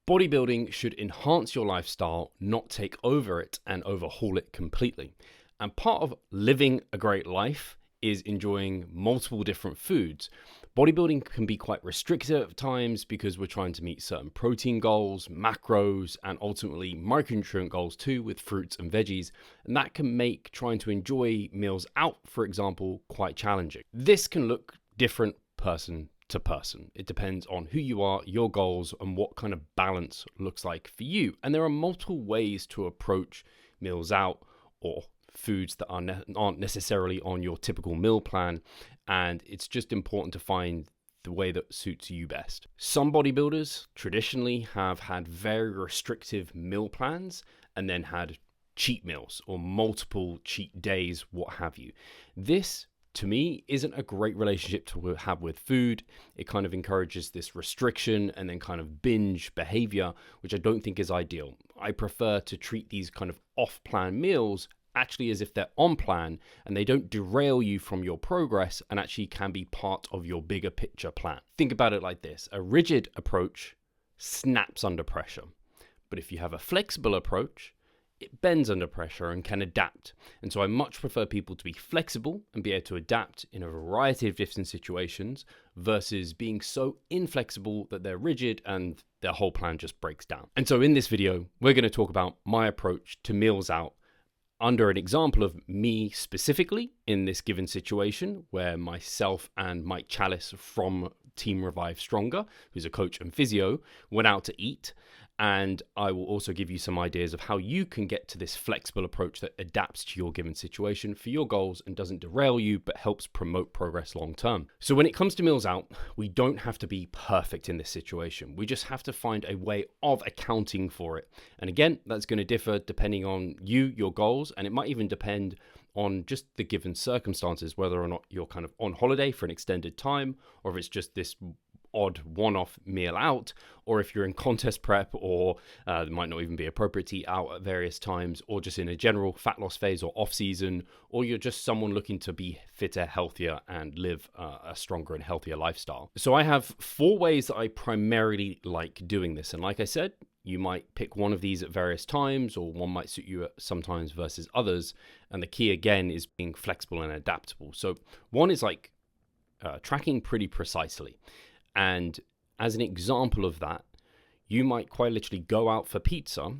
Bodybuilding should enhance your lifestyle, not take over it and overhaul it completely. And part of living a great life is enjoying multiple different foods. Bodybuilding can be quite restrictive at times because we're trying to meet certain protein goals, macros, and ultimately micronutrient goals too with fruits and veggies. And that can make trying to enjoy meals out, for example, quite challenging. This can look different person to person. It depends on who you are, your goals, and what kind of balance looks like for you. And there are multiple ways to approach meals out or foods that aren't necessarily on your typical meal plan, and it's just important to find the way that suits you best. Some bodybuilders traditionally have had very restrictive meal plans and then had cheat meals or multiple cheat days, what have you. This, to me, isn't a great relationship to have with food. It kind of encourages this restriction and then kind of binge behavior, which I don't think is ideal. I prefer to treat these kind of off-plan meals actually as if they're on plan and they don't derail you from your progress and actually can be part of your bigger picture plan. Think about it like this. A rigid approach snaps under pressure. But if you have a flexible approach, it bends under pressure and can adapt. And so I much prefer people to be flexible and be able to adapt in a variety of different situations versus being so inflexible that they're rigid and their whole plan just breaks down. And so in this video, we're going to talk about my approach to meals out under an example of me specifically in this given situation where myself and Mike Chalice from Team Revive Stronger, who's a coach and physio, went out to eat. And I will also give you some ideas of how you can get to this flexible approach that adapts to your given situation for your goals and doesn't derail you, but helps promote progress long term. So when it comes to meals out, we don't have to be perfect in this situation. We just have to find a way of accounting for it. And again, that's going to differ depending on you, your goals, and it might even depend on just the given circumstances, whether or not you're kind of on holiday for an extended time, or if it's just this odd one-off meal out, or if you're in contest prep, or it might not even be appropriate to eat out at various times, or just in a general fat loss phase or off season, or you're just someone looking to be fitter, healthier, and live a stronger and healthier lifestyle. So I have 4 ways that I primarily like doing this. And like I said, you might pick one of these at various times, or one might suit you at sometimes versus others. And the key again is being flexible and adaptable. So one is like tracking pretty precisely. And as an example of that, you might quite literally go out for pizza,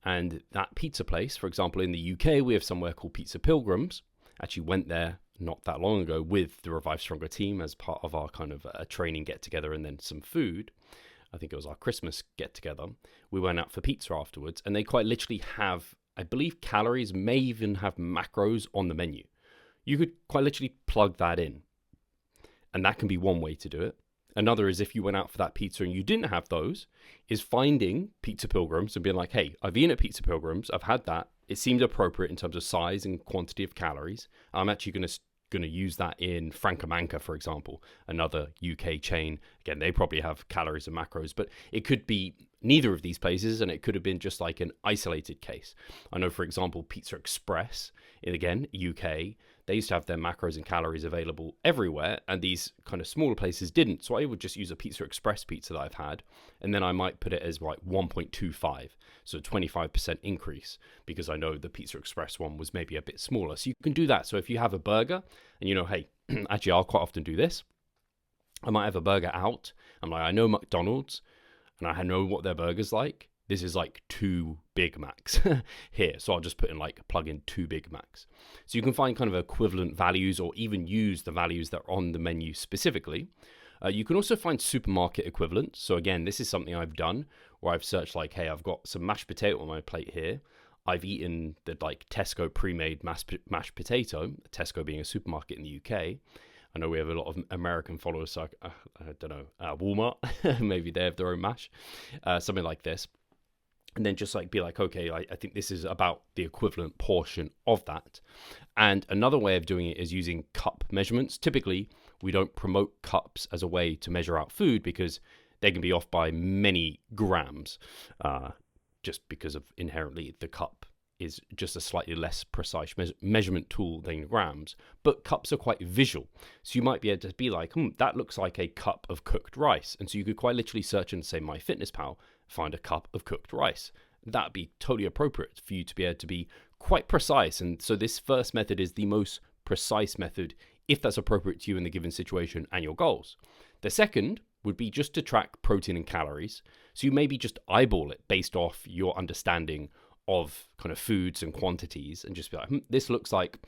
and that pizza place, for example, in the UK, we have somewhere called Pizza Pilgrims. Actually went there not that long ago with the Revive Stronger team as part of our kind of training get together and then some food. I think it was our Christmas get together. We went out for pizza afterwards, and they quite literally have, I believe, calories, may even have macros on the menu. You could quite literally plug that in, and that can be one way to do it. Another is if you went out for that pizza and you didn't have those, is finding Pizza Pilgrims and being like, hey, I've eaten at Pizza Pilgrims, I've had that, it seemed appropriate in terms of size and quantity of calories. I'm actually going to use that in Francomanca, for example, another UK chain. Again, they probably have calories and macros, but it could be neither of these places, and it could have been just like an isolated case. I know, for example, Pizza Express, again, UK, they used to have their macros and calories available everywhere, and these kind of smaller places didn't. So I would just use a Pizza Express pizza that I've had, and then I might put it as like 1.25, so a 25% increase, because I know the Pizza Express one was maybe a bit smaller. So you can do that. So if you have a burger, and you know, hey, actually, I'll quite often do this. I might have a burger out. I'm like, I know McDonald's, and I know what their burger's like. This is like 2 Big Macs here. So I'll just plug in 2 Big Macs. So you can find kind of equivalent values, or even use the values that are on the menu specifically. You can also find supermarket equivalents. So again, this is something I've done where I've searched like, hey, I've got some mashed potato on my plate here. I've eaten the like Tesco pre-made mashed potato, Tesco being a supermarket in the UK. I know we have a lot of American followers, so I don't know, Walmart, maybe they have their own mash, something like this. And then just like be like, okay, I think this is about the equivalent portion of that. And another way of doing it is using cup measurements. Typically, we don't promote cups as a way to measure out food because they can be off by many grams, just because of inherently the cup is just a slightly less precise measurement tool than grams, but cups are quite visual. So you might be able to be like, that looks like a cup of cooked rice. And so you could quite literally search and say MyFitnessPal, find a cup of cooked rice. That'd be totally appropriate for you to be able to be quite precise. And so this first method is the most precise method if that's appropriate to you in the given situation and your goals. The second would be just to track protein and calories. So you maybe just eyeball it based off your understanding of kind of foods and quantities and just be like, this looks like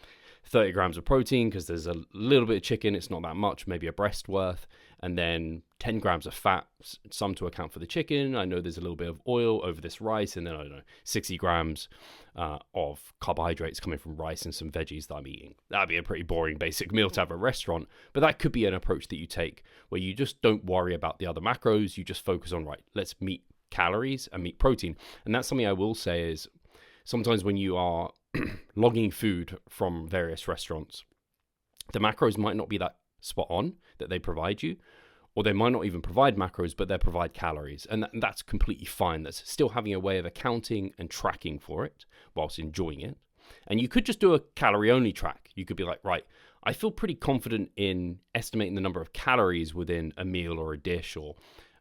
30 grams of protein because there's a little bit of chicken, it's not that much, maybe a breast worth, and then 10 grams of fat, some to account for the chicken. I know there's a little bit of oil over this rice, and then I don't know, 60 grams of carbohydrates coming from rice and some veggies that I'm eating. That'd be a pretty boring basic meal to have at a restaurant, but that could be an approach that you take where you just don't worry about the other macros, you just focus on, right, let's meet calories and meet protein. And that's something I will say is sometimes when you are logging food from various restaurants, the macros might not be that spot on that they provide you, or they might not even provide macros, but they provide calories. And that's completely fine. That's still having a way of accounting and tracking for it whilst enjoying it. And you could just do a calorie only track. You could be like, right, I feel pretty confident in estimating the number of calories within a meal or a dish or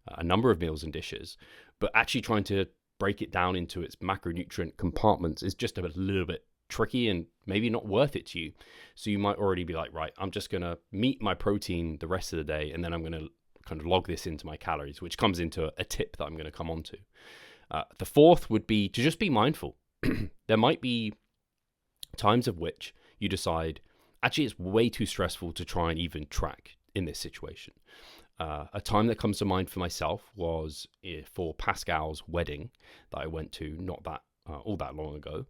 a number of meals and dishes, but actually trying to break it down into its macronutrient compartments is just a little bit tricky and maybe not worth it to you. So you might already be like, right, I'm just going to meet my protein the rest of the day, and then I'm going to kind of log this into my calories, which comes into a tip that I'm going to come on to. The fourth would be to just be mindful. There might be times of which you decide, actually, it's way too stressful to try and even track in this situation. A time that comes to mind for myself was for Pascal's wedding that I went to not that all that long ago,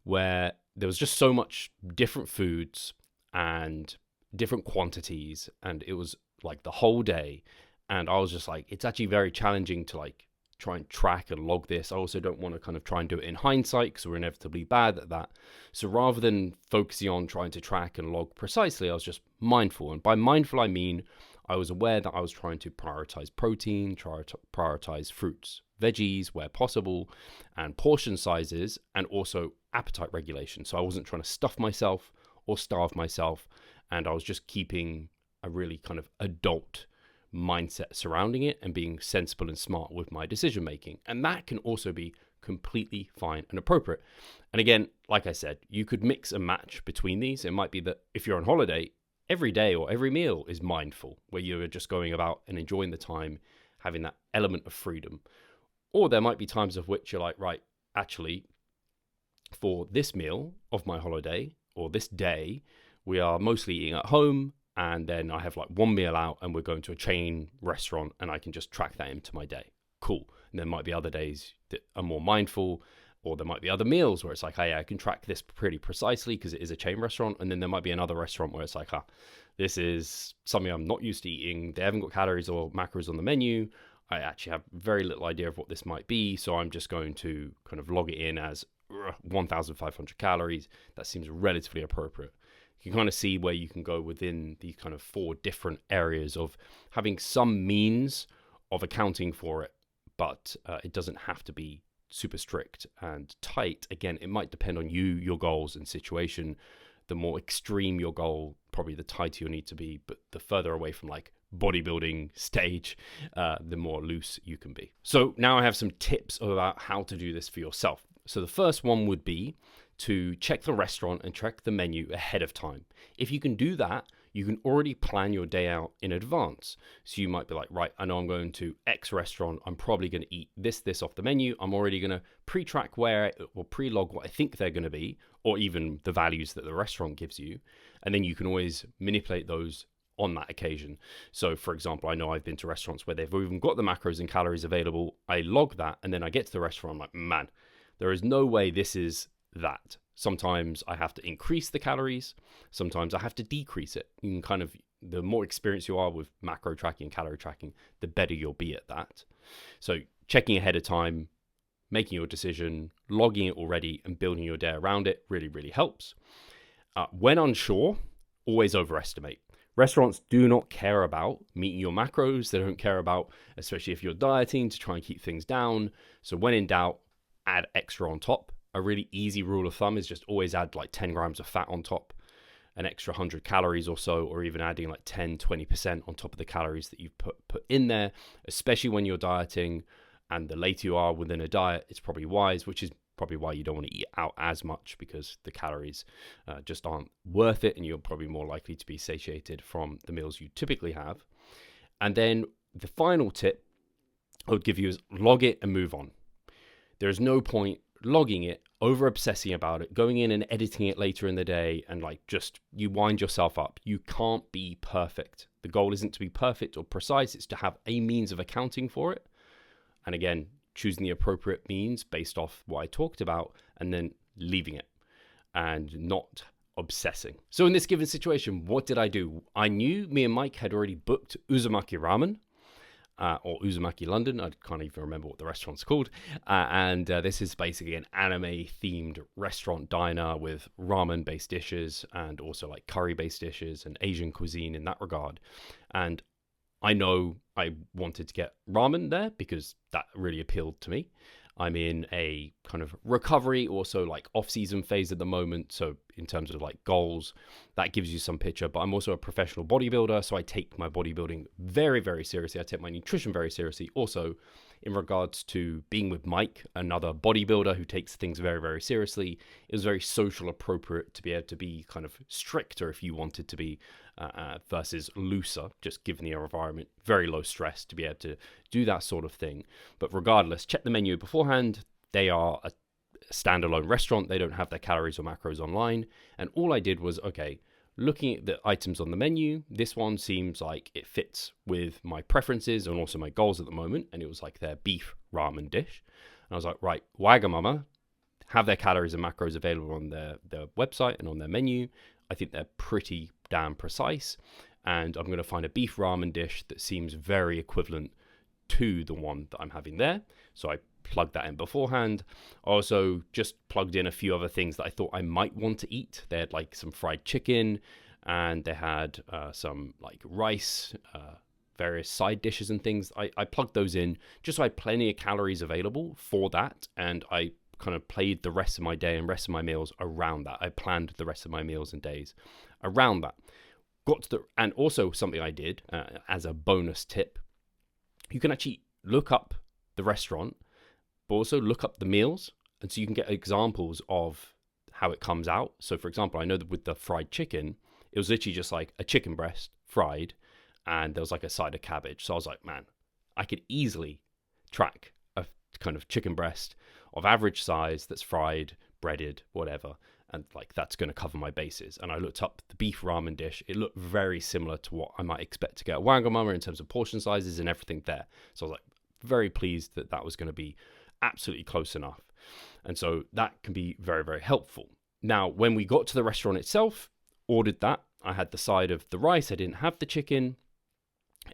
where there was just so much different foods and different quantities, and it was like the whole day, and I was just like, it's actually very challenging to like try and track and log this. I also don't want to kind of try and do it in hindsight because we're inevitably bad at that. So rather than focusing on trying to track and log precisely, I was just mindful. And by mindful, I mean I was aware that I was trying to prioritize protein, try to prioritize fruits, veggies where possible, and portion sizes, and also appetite regulation. So I wasn't trying to stuff myself or starve myself, and I was just keeping a really kind of adult mindset surrounding it and being sensible and smart with my decision making. And that can also be completely fine and appropriate. And again, like I said, you could mix and match between these. It might be that if you're on holiday, every day or every meal is mindful, where you're just going about and enjoying the time, having that element of freedom. Or there might be times of which you're like, right, actually, for this meal of my holiday or this day, we are mostly eating at home, and then I have like one meal out and we're going to a chain restaurant, and I can just track that into my day. Cool. And there might be other days that are more mindful, or there might be other meals where it's like, hey, I can track this pretty precisely because it is a chain restaurant. And then there might be another restaurant where it's like, this is something I'm not used to eating. They haven't got calories or macros on the menu. I actually have very little idea of what this might be. So I'm just going to kind of log it in as 1,500 calories. That seems relatively appropriate. You can kind of see where you can go within these kind of 4 different areas of having some means of accounting for it, but it doesn't have to be super strict and tight. Again, it might depend on you, your goals and situation. The more extreme your goal, probably the tighter you need to be, but the further away from like bodybuilding stage, the more loose you can be. So now I have some tips about how to do this for yourself. So the first one would be to check the restaurant and check the menu ahead of time. If you can do that, you can already plan your day out in advance. So you might be like, right, I know I'm going to X restaurant. I'm probably going to eat this off the menu. I'm already going to pre-track where or pre-log what I think they're going to be, or even the values that the restaurant gives you. And then you can always manipulate those on that occasion. So for example, I know I've been to restaurants where they've even got the macros and calories available. I log that, and then I get to the restaurant, I'm like, man, there is no way this is that. Sometimes I have to increase the calories. Sometimes I have to decrease it. You can kind of, the more experienced you are with macro tracking, calorie tracking, the better you'll be at that. So checking ahead of time, making your decision, logging it already, and building your day around it really, really helps. When unsure, always overestimate. Restaurants do not care about meeting your macros. They don't care about, especially if you're dieting, to try and keep things down. So when in doubt, add extra on top. A really easy rule of thumb is just always add like 10 grams of fat on top, an extra 100 calories or so, or even adding like 10, 20% on top of the calories that you've put in there, especially when you're dieting. And the later you are within a diet, it's probably wise, which is probably why you don't want to eat out as much, because the calories just aren't worth it, and you're probably more likely to be satiated from the meals you typically have. And then the final tip I would give you is log it and move on. There's no point logging it, over obsessing about it, going in and editing it later in the day, and like just you wind yourself up. You can't be perfect. The goal isn't to be perfect or precise, it's to have a means of accounting for it. And again, choosing the appropriate means based off what I talked about, and then leaving it and not obsessing. So in this given situation, what did I do? I knew me and Mike had already booked Uzumaki Ramen, or Uzumaki London. I can't even remember what the restaurant's called. And this is basically an anime-themed restaurant diner with ramen-based dishes and also like curry-based dishes and Asian cuisine in that regard. And I know I wanted to get ramen there because that really appealed to me. I'm in a kind of recovery, also like off-season phase at the moment. So in terms of like goals, that gives you some picture. But I'm also a professional bodybuilder, so I take my bodybuilding very, very seriously. I take my nutrition very seriously. Also, in regards to being with Mike, another bodybuilder who takes things very, very seriously, it was very social appropriate to be able to be kind of stricter if you wanted to be versus looser, just given the environment, very low stress to be able to do that sort of thing. But regardless, check the menu beforehand. They are a standalone restaurant. They don't have their calories or macros online. And all I did was, okay, looking at the items on the menu, this one seems like it fits with my preferences and also my goals at the moment. And it was like their beef ramen dish. And I was like, right, Wagamama have their calories and macros available on their website and on their menu. I think they're pretty damn precise. And I'm going to find a beef ramen dish that seems very equivalent to the one that I'm having there. So I plugged that in beforehand. Also just plugged in a few other things that I thought I might want to eat. They had like some fried chicken, and they had some like rice, various side dishes and things. I plugged those in just so I had plenty of calories available for that. And I kind of played the rest of my day and rest of my meals around that. I planned the rest of my meals and days around that. And also something I did as a bonus tip, you can actually look up the restaurant, but also look up the meals. And so you can get examples of how it comes out. So for example, I know that with the fried chicken, it was literally just like a chicken breast fried, and there was like a side of cabbage. So I was like, man, I could easily track a kind of chicken breast of average size that's fried, breaded, whatever. And like, that's going to cover my bases. And I looked up the beef ramen dish. It looked very similar to what I might expect to get at Wagamama in terms of portion sizes and everything there. So I was like, very pleased that that was going to be absolutely close enough. And so that can be very, very helpful. Now, when we got to the restaurant itself, ordered that. I had the side of the rice. I didn't have the chicken.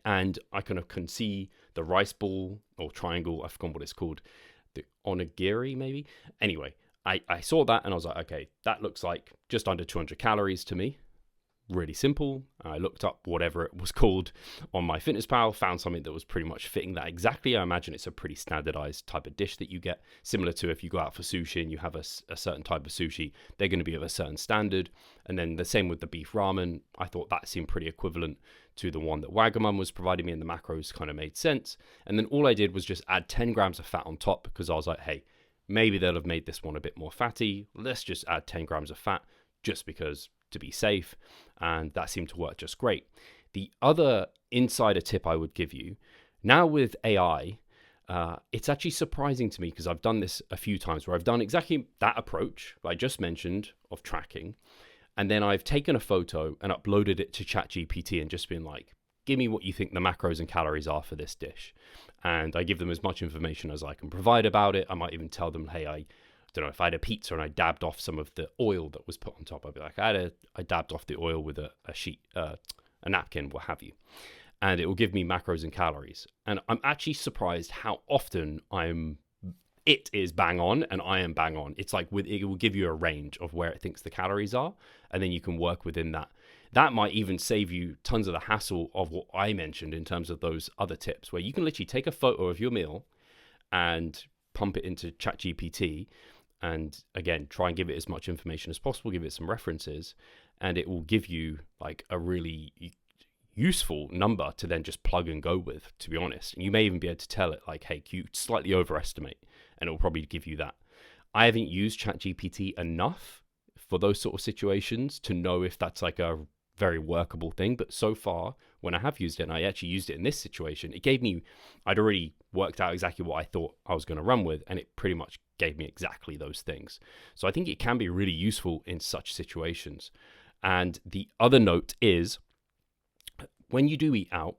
And I kind of can see the rice ball or triangle. I forgot what it's called. The onigiri, maybe. Anyway, I saw that and I was like, okay, that looks like just under 200 calories to me. Really simple. I looked up whatever it was called on MyFitnessPal, found something that was pretty much fitting that exactly. I imagine it's a pretty standardized type of dish that you get, similar to if you go out for sushi and you have a certain type of sushi, they're going to be of a certain standard. And then the same with the beef ramen. I thought that seemed pretty equivalent to the one that Wagamama was providing me, and the macros kind of made sense. And then all I did was just add 10 grams of fat on top, because I was like, hey, maybe they'll have made this one a bit more fatty. Let's just add 10 grams of fat just because, to be safe. And that seemed to work just great. The other insider tip I would give you, now with AI, it's actually surprising to me, because I've done this a few times where I've done exactly that approach I just mentioned of tracking. And then I've taken a photo and uploaded it to ChatGPT and just been like, give me what you think the macros and calories are for this dish. And I give them as much information as I can provide about it. I might even tell them, hey, I don't know, if I had a pizza and I dabbed off some of the oil that was put on top, I'd be like, I dabbed off the oil with a sheet, a napkin, what have you. And it will give me macros and calories. And I'm actually surprised how often it is bang on and I am bang on. It's like it will give you a range of where it thinks the calories are, and then you can work within that. That might even save you tons of the hassle of what I mentioned in terms of those other tips, where you can literally take a photo of your meal and pump it into ChatGPT, and again, try and give it as much information as possible, give it some references, and it will give you like a really useful number to then just plug and go with, to be honest. And you may even be able to tell it like, hey, you slightly overestimate, and it'll probably give you that. I haven't used ChatGPT enough for those sort of situations to know if that's like a very workable thing. But so far, when I have used it, and I actually used it in this situation, it gave me, I'd already worked out exactly what I thought I was going to run with, and it pretty much gave me exactly those things. So I think it can be really useful in such situations. And the other note is, when you do eat out,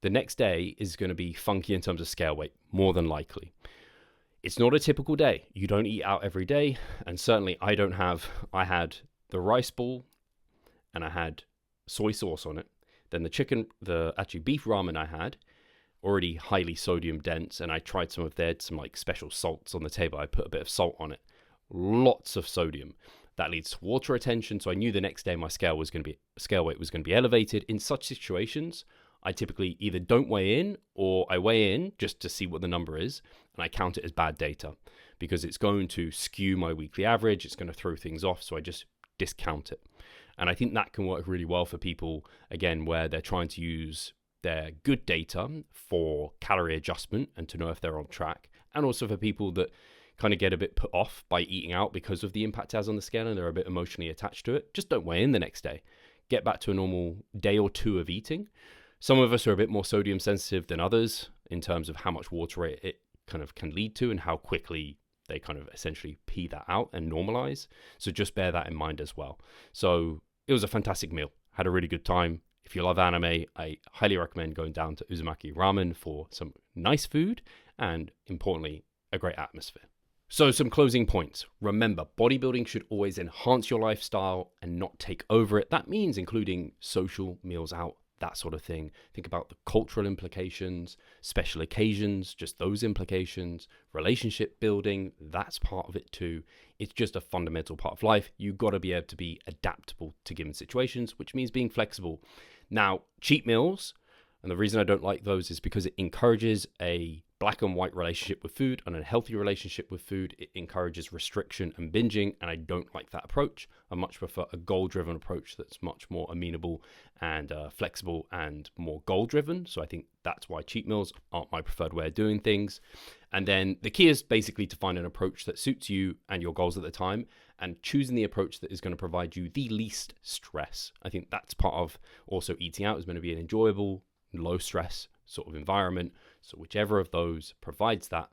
the next day is going to be funky in terms of scale weight, more than likely. It's not a typical day. You don't eat out every day. And certainly I had the rice ball and I had soy sauce on it. Then the actually beef ramen I had, already highly sodium dense. And I tried some like special salts on the table. I put a bit of salt on it. Lots of sodium. That leads to water retention. So I knew the next day my scale weight was going to be elevated. In such situations, I typically either don't weigh in or I weigh in just to see what the number is, and I count it as bad data because it's going to skew my weekly average. It's going to throw things off. So I just discount it. And I think that can work really well for people, again, where they're trying to use their good data for calorie adjustment and to know if they're on track. And also for people that kind of get a bit put off by eating out because of the impact it has on the scale and they're a bit emotionally attached to it. Just don't weigh in the next day. Get back to a normal day or two of eating. Some of us are a bit more sodium sensitive than others in terms of how much water it kind of can lead to and how quickly they kind of essentially pee that out and normalize. So just bear that in mind as well. So it was a fantastic meal. Had a really good time. If you love anime, I highly recommend going down to Uzumaki Ramen for some nice food and, importantly, a great atmosphere. So some closing points. Remember, bodybuilding should always enhance your lifestyle and not take over it. That means including social, meals out, that sort of thing. Think about the cultural implications, special occasions, just those implications, relationship building, that's part of it too. It's just a fundamental part of life. You've got to be able to be adaptable to given situations, which means being flexible. Now, cheat meals, and the reason I don't like those is because it encourages a black and white relationship with food and a healthy relationship with food. It encourages restriction and binging, and I don't like that approach. I much prefer a goal-driven approach that's much more amenable and flexible and more goal-driven. So I think that's why cheat meals aren't my preferred way of doing things. And then the key is basically to find an approach that suits you and your goals at the time, and choosing the approach that is going to provide you the least stress. I think that's part of also eating out is going to be an enjoyable, low stress sort of environment. So whichever of those provides that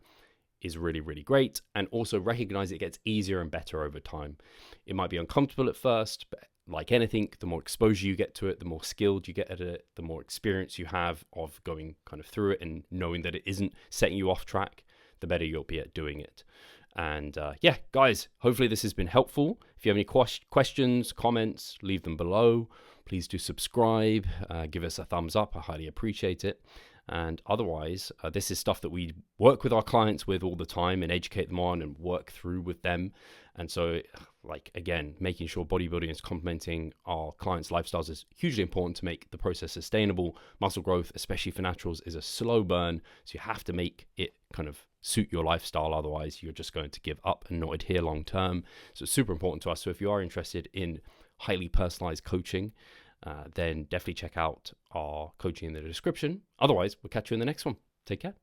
is really, really great. And also recognize it gets easier and better over time. It might be uncomfortable at first, but like anything, the more exposure you get to it, the more skilled you get at it, the more experience you have of going kind of through it and knowing that it isn't setting you off track, the better you'll be at doing it. And yeah, guys, hopefully this has been helpful. If you have any questions, comments, leave them below. Please do subscribe, give us a thumbs up. I highly appreciate it. And otherwise, this is stuff that we work with our clients with all the time and educate them on and work through with them. And so, like, again, making sure bodybuilding is complementing our clients' lifestyles is hugely important to make the process sustainable. Muscle growth, especially for naturals, is a slow burn. So you have to make it kind of suit your lifestyle. Otherwise, you're just going to give up and not adhere long term. So it's super important to us. So if you are interested in highly personalized coaching, then definitely check out our coaching in the description. Otherwise, we'll catch you in the next one. Take care.